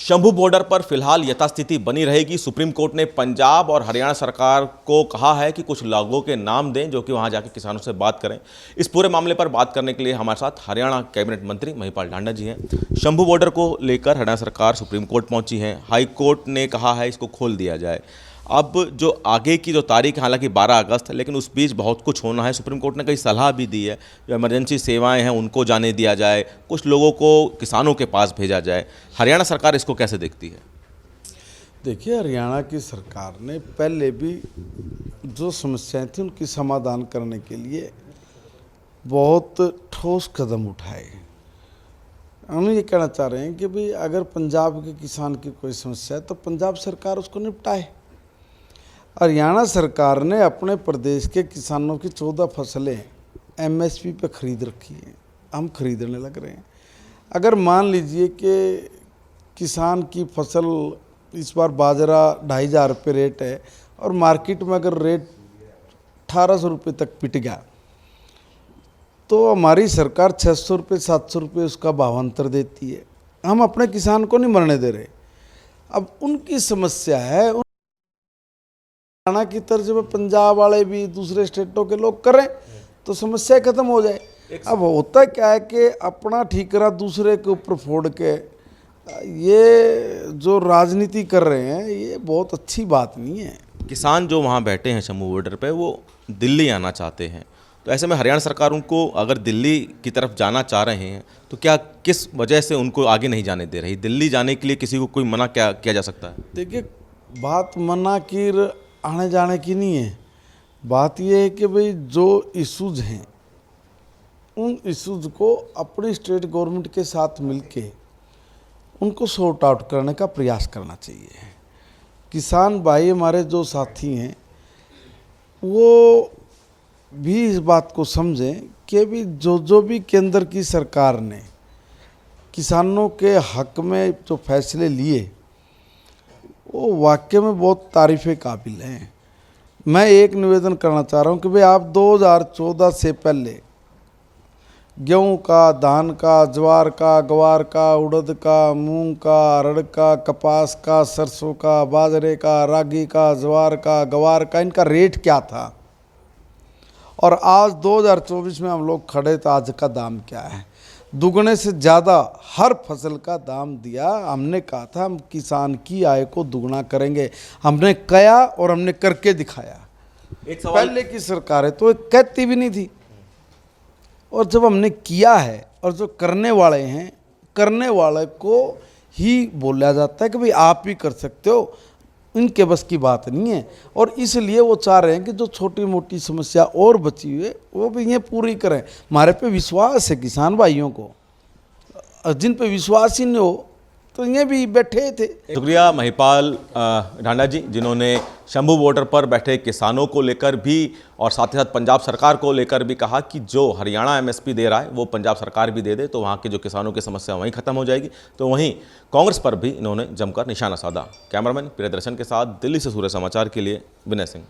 Shambhu border पर फिलहाल यथास्थिति बनी रहेगी। सुप्रीम कोर्ट ने पंजाब और हरियाणा सरकार को कहा है कि कुछ लोगों के नाम दें जो कि वहां जाकर किसानों से बात करें। इस पूरे मामले पर बात करने के लिए हमारे साथ हरियाणा कैबिनेट मंत्री महिपाल ढांडा जी हैं। शंभू बॉर्डर को लेकर हरियाणा सरकार सुप्रीम कोर्ट पहुंची है। हाई कोर्ट ने कहा है इसको खोल दिया जाए। अब जो आगे की जो तारीख है, हालांकि 12 अगस्त है, लेकिन उस बीच बहुत कुछ होना है। सुप्रीम कोर्ट ने कई सलाह भी दी है, जो इमरजेंसी सेवाएं हैं उनको जाने दिया जाए, कुछ लोगों को किसानों के पास भेजा जाए। हरियाणा सरकार इसको कैसे देखती है? देखिए, हरियाणा की सरकार ने पहले भी जो समस्याएं थी उनकी समाधान करने के लिए बहुत ठोस कदम उठाए। हम ये कहना चाह रहे हैं कि भाई अगर पंजाब के किसान की कोई समस्या है तो पंजाब सरकार उसको निपटाए। हरियाणा सरकार ने अपने प्रदेश के किसानों की 14 फसलें एमएसपी पे खरीद रखी हैं, हम खरीदने लग रहे हैं। अगर मान लीजिए कि किसान की फसल इस बार बाजरा 2500 रुपये रेट है और मार्केट में अगर रेट 1800 रुपये तक पिट गया तो हमारी सरकार 600 रुपये 700 रुपये उसका भावांतर देती है। हम अपने किसान को नहीं मरने दे रहे। अब उनकी समस्या है, हरियाणा की तर्ज में पंजाब वाले भी दूसरे स्टेटों के लोग करें तो समस्या खत्म हो जाए। अब होता क्या है कि अपना ठीकरा दूसरे के ऊपर फोड़ के ये जो राजनीति कर रहे हैं, ये बहुत अच्छी बात नहीं है। किसान जो वहाँ बैठे हैं शंभू बॉर्डर पे, वो दिल्ली आना चाहते हैं, तो ऐसे में हरियाणा सरकार उनको अगर दिल्ली की तरफ जाना चाह रहे हैं तो क्या किस वजह से उनको आगे नहीं जाने दे रही? दिल्ली जाने के लिए किसी को कोई मना क्या किया जा सकता है? देखिए, बात मना की आने जाने की नहीं है। बात यह है कि भाई जो इशूज़ हैं उन इशूज़ को अपनी स्टेट गवर्नमेंट के साथ मिलके उनको सॉर्ट आउट करने का प्रयास करना चाहिए। किसान भाई हमारे जो साथी हैं वो भी इस बात को समझें कि भी जो भी केंद्र की सरकार ने किसानों के हक में जो फैसले लिए वो वाकई में बहुत तारीफ़ काबिल हैं। मैं एक निवेदन करना चाह रहा हूँ कि भाई आप 2014 से पहले गेहूँ का, धान का, ज्वार का, ग्वार का, उड़द का, मूंग का, अरहर का, कपास का, सरसों का, बाजरे का, रागी का, ज्वार का, ग्वार का, इनका रेट क्या था और आज 2024 में हम लोग खड़े तो आज का दाम क्या है? दुगने से ज़्यादा हर फसल का दाम दिया। हमने कहा था हम किसान की आय को दुगना करेंगे, हमने किया और हमने करके दिखाया। एक सवाल, पहले की सरकारें तो कहती भी नहीं थी, और जब हमने किया है और जो करने वाले हैं, करने वाले को ही बोला जाता है कि भाई आप ही कर सकते हो, इनके बस की बात नहीं है। और इसलिए वो चाह रहे हैं कि जो छोटी मोटी समस्या और बची हुई है वो भी ये पूरी करें। हमारे पे विश्वास है किसान भाइयों को, जिन पे विश्वास ही नहीं हो तो ये भी बैठे थे। शुक्रिया महिपाल ढांडा जी, जिन्होंने शंभू बॉर्डर पर बैठे किसानों को लेकर भी और साथ ही साथ पंजाब सरकार को लेकर भी कहा कि जो हरियाणा एमएसपी दे रहा है वो पंजाब सरकार भी दे दे तो वहाँ के जो किसानों की समस्या वहीं खत्म हो जाएगी। तो वहीं कांग्रेस पर भी इन्होंने जमकर निशाना साधा। कैमरामैन प्रियदर्शन के साथ दिल्ली से सूर्य समाचार के लिए विनय सिंह।